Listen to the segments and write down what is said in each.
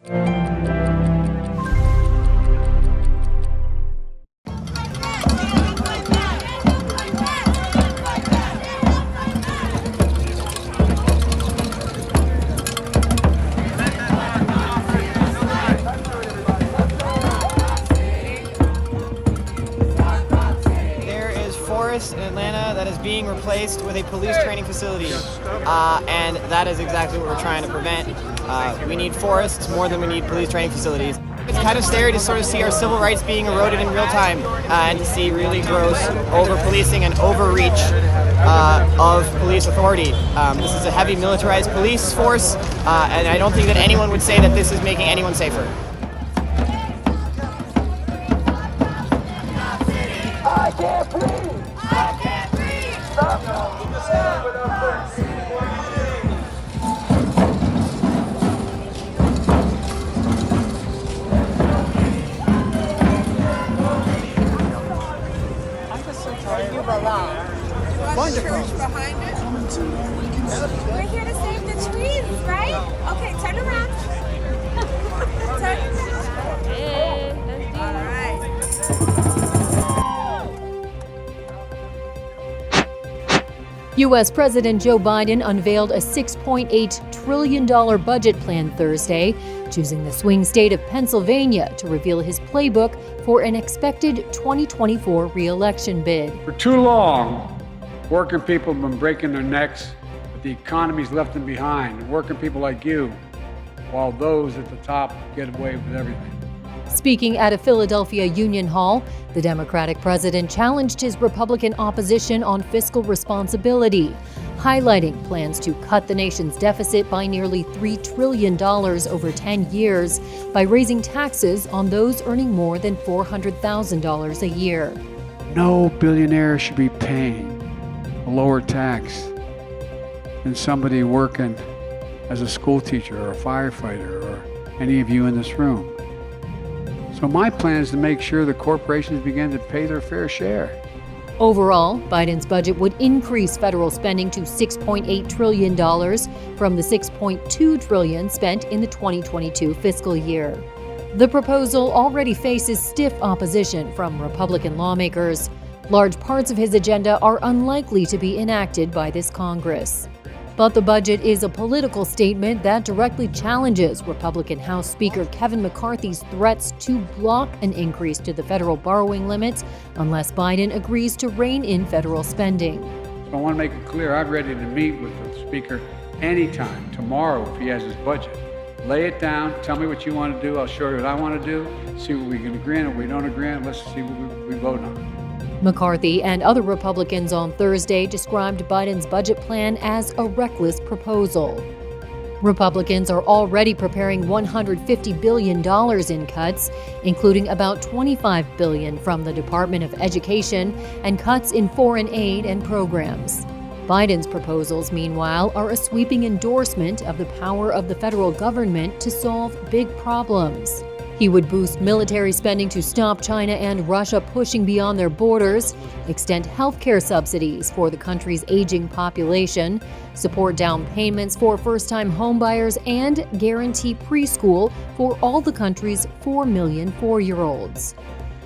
In Atlanta that is being replaced with a police training facility, and that is exactly what we're trying to prevent. We need forests more than we need police training facilities. It's kind of scary to sort of see our civil rights being eroded in real time, and to see really gross over-policing and overreach of police authority. This is a heavy militarized police force, and I don't think that anyone would say that this is making anyone safer. I can't breathe! I can't breathe! Stop now! We'll just stand with our friends. I'm just so tired. You belong. Wonderful. Church behind it. We're here to save the trees, right? Okay, turn around. Turn around. Hey, all right. U.S. President Joe Biden unveiled a $6.8 trillion budget plan Thursday, choosing the swing state of Pennsylvania to reveal his playbook for an expected 2024 re-election bid. For too long, working people have been breaking their necks, but the economy's left them behind, and working people like you, while those at the top get away with everything. Speaking at a Philadelphia Union Hall, the Democratic president challenged his Republican opposition on fiscal responsibility, highlighting plans to cut the nation's deficit by nearly $3 trillion over 10 years by raising taxes on those earning more than $400,000 a year. No billionaire should be paying a lower tax than somebody working as a school teacher or a firefighter or any of you in this room. So my plan is to make sure the corporations begin to pay their fair share. Overall, Biden's budget would increase federal spending to $6.8 trillion from the $6.2 trillion spent in the 2022 fiscal year. The proposal already faces stiff opposition from Republican lawmakers. Large parts of his agenda are unlikely to be enacted by this Congress. But the budget is a political statement that directly challenges Republican House Speaker Kevin McCarthy's threats to block an increase to the federal borrowing limits unless Biden agrees to rein in federal spending. So I want to make it clear, I'm ready to meet with the Speaker anytime, tomorrow if he has his budget. Lay it down, tell me what you want to do, I'll show you what I want to do, see what we can agree on, what we don't agree on, let's see what we vote on. McCarthy and other Republicans on Thursday described Biden's budget plan as a reckless proposal. Republicans are already preparing $150 billion in cuts, including about $25 billion from the Department of Education and cuts in foreign aid and programs. Biden's proposals, meanwhile, are a sweeping endorsement of the power of the federal government to solve big problems. He would boost military spending to stop China and Russia pushing beyond their borders, extend healthcare subsidies for the country's aging population, support down payments for first-time homebuyers, and guarantee preschool for all the country's 4 million four-year-olds.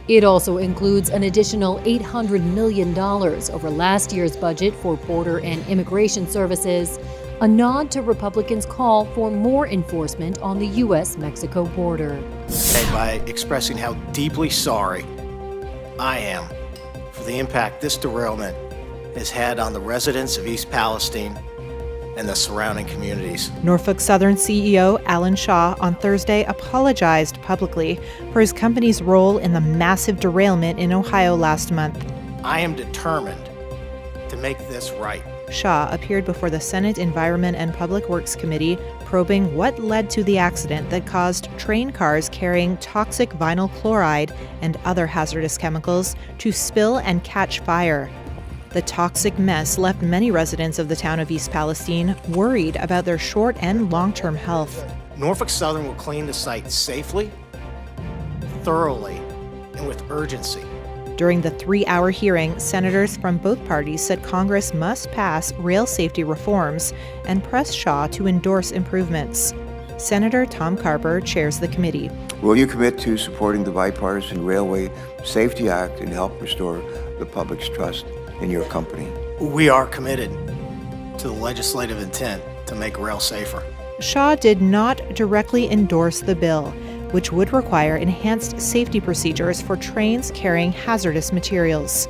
It also includes an additional $800 million over last year's budget for border and immigration services, a nod to Republicans' call for more enforcement on the U.S.-Mexico border. By expressing how deeply sorry I am for the impact this derailment has had on the residents of East Palestine and the surrounding communities. Norfolk Southern CEO Alan Shaw on Thursday apologized publicly for his company's role in the massive derailment in Ohio last month. I am determined to make this right. Shaw appeared before the Senate Environment and Public Works Committee, probing what led to the accident that caused train cars carrying toxic vinyl chloride and other hazardous chemicals to spill and catch fire. The toxic mess left many residents of the town of East Palestine worried about their short and long-term health. Norfolk Southern will clean the site safely, thoroughly, and with urgency. During the 3-hour hearing, senators from both parties said Congress must pass rail safety reforms and pressed Shaw to endorse improvements. Senator Tom Carper chairs the committee. Will you commit to supporting the Bipartisan Railway Safety Act and help restore the public's trust in your company? We are committed to the legislative intent to make rail safer. Shaw did not directly endorse the bill, which would require enhanced safety procedures for trains carrying hazardous materials.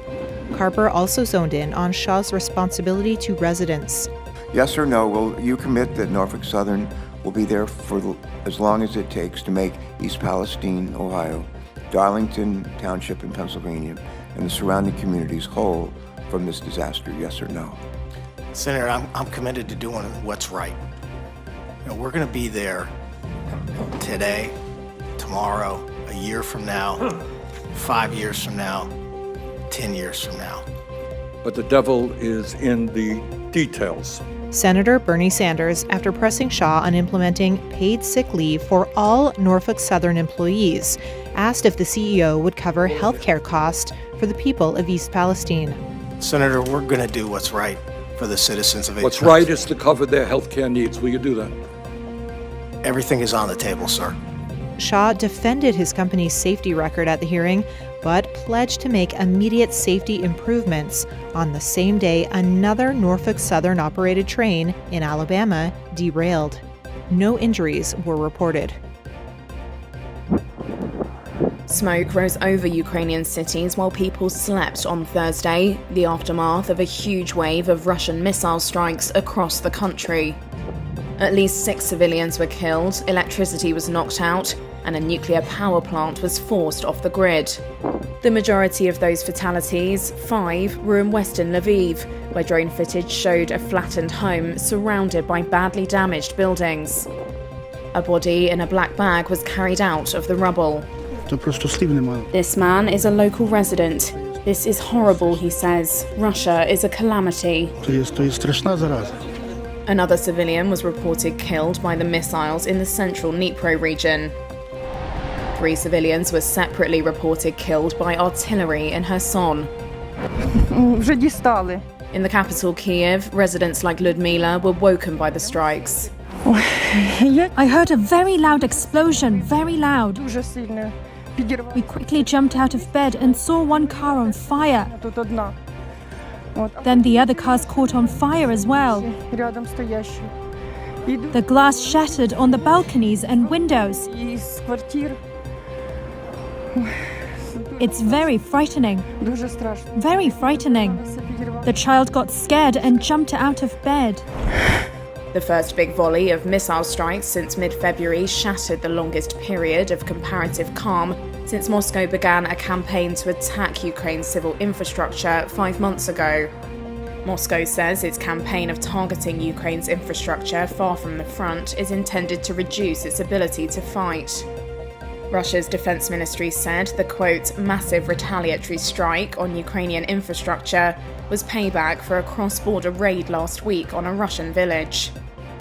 Carper also zoned in on Shaw's responsibility to residents. Yes or no, will you commit that Norfolk Southern will be there for as long as it takes to make East Palestine, Ohio, Darlington Township in Pennsylvania, and the surrounding communities whole from this disaster? Yes or no? Senator, I'm committed to doing what's right. We're going to be there today, tomorrow, a year from now, 5 years from now, 10 years from now. But the devil is in the details. Senator Bernie Sanders, after pressing Shaw on implementing paid sick leave for all Norfolk Southern employees, asked if the CEO would cover health care costs for the people of East Palestine. Senator, we're going to do what's right for the citizens of East What's Palestine. right is to cover their health care needs. Will you do that? Everything is on the table, sir. Shaw defended his company's safety record at the hearing, but pledged to make immediate safety improvements on the same day another Norfolk Southern operated train in Alabama derailed. No injuries were reported. Smoke rose over Ukrainian cities while people slept on Thursday, the aftermath of a huge wave of Russian missile strikes across the country. At least 6 civilians were killed, electricity was knocked out, and a nuclear power plant was forced off the grid. The majority of those fatalities, 5, were in western Lviv, where drone footage showed a flattened home surrounded by badly damaged buildings. A body in a black bag was carried out of the rubble. This man is a local resident. This is horrible, he says. Russia is a calamity. Another civilian was reported killed by the missiles in the central Dnipro region. 3 civilians were separately reported killed by artillery in Kherson. In the capital, Kiev, residents like Ludmila were woken by the strikes. I heard a very loud explosion, very loud. We quickly jumped out of bed and saw one car on fire. Then the other cars caught on fire as well. The glass shattered on the balconies and windows. It's very frightening. Very frightening. The child got scared and jumped out of bed. The first big volley of missile strikes since mid-February shattered the longest period of comparative calm since Moscow began a campaign to attack Ukraine's civil infrastructure 5 months ago. Moscow says its campaign of targeting Ukraine's infrastructure far from the front is intended to reduce its ability to fight. Russia's defense ministry said the, quote, massive retaliatory strike on Ukrainian infrastructure was payback for a cross-border raid last week on a Russian village.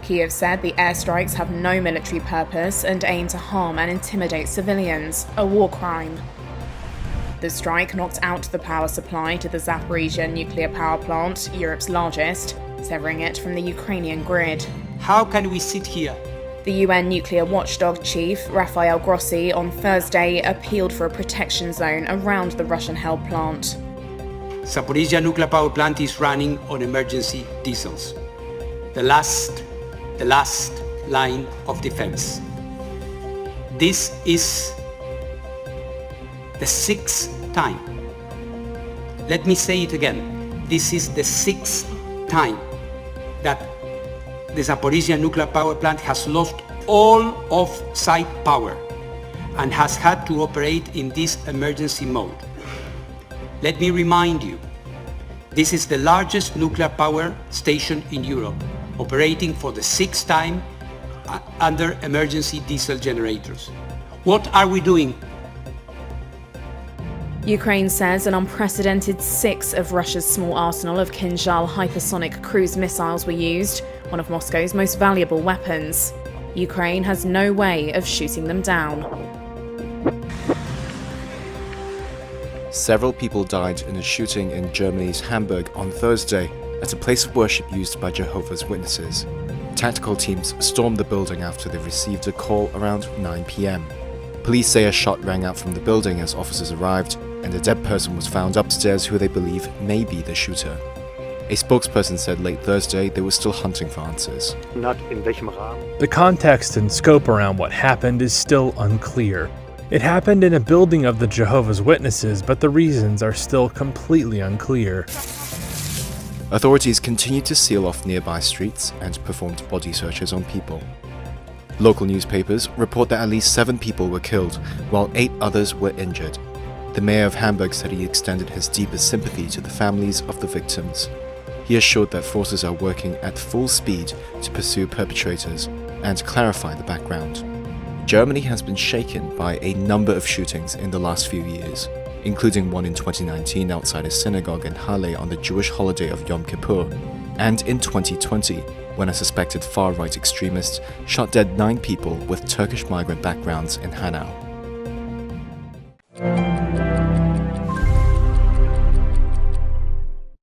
Kiev said the airstrikes have no military purpose and aim to harm and intimidate civilians, a war crime. The strike knocked out the power supply to the Zaporizhzhia nuclear power plant, Europe's largest, severing it from the Ukrainian grid. How can we sit here? The UN nuclear watchdog chief, Rafael Grossi, on Thursday appealed for a protection zone around the Russian-held plant. Zaporizhzhia nuclear power plant is running on emergency diesels. The last line of defense. This is the 6th time. Let me say it again. This is the 6th time that the Zaporizhzhia nuclear power plant has lost all off-site power and has had to operate in this emergency mode. Let me remind you, this is the largest nuclear power station in Europe, operating for the 6th time under emergency diesel generators. What are we doing? Ukraine says an unprecedented 6 of Russia's small arsenal of Kinzhal hypersonic cruise missiles were used, one of Moscow's most valuable weapons. Ukraine has no way of shooting them down. Several people died in a shooting in Germany's Hamburg on Thursday at a place of worship used by Jehovah's Witnesses. Tactical teams stormed the building after they received a call around 9 p.m. Police say a shot rang out from the building as officers arrived, and a dead person was found upstairs who they believe may be the shooter. A spokesperson said late Thursday they were still hunting for answers. The context and scope around what happened is still unclear. It happened in a building of the Jehovah's Witnesses, but the reasons are still completely unclear. Authorities continued to seal off nearby streets and performed body searches on people. Local newspapers report that at least 7 people were killed, while 8 others were injured. The mayor of Hamburg said he extended his deepest sympathy to the families of the victims. He assured that forces are working at full speed to pursue perpetrators and clarify the background. Germany has been shaken by a number of shootings in the last few years, including one in 2019 outside a synagogue in Halle on the Jewish holiday of Yom Kippur, and in 2020, when a suspected far-right extremist shot dead 9 people with Turkish migrant backgrounds in Hanau.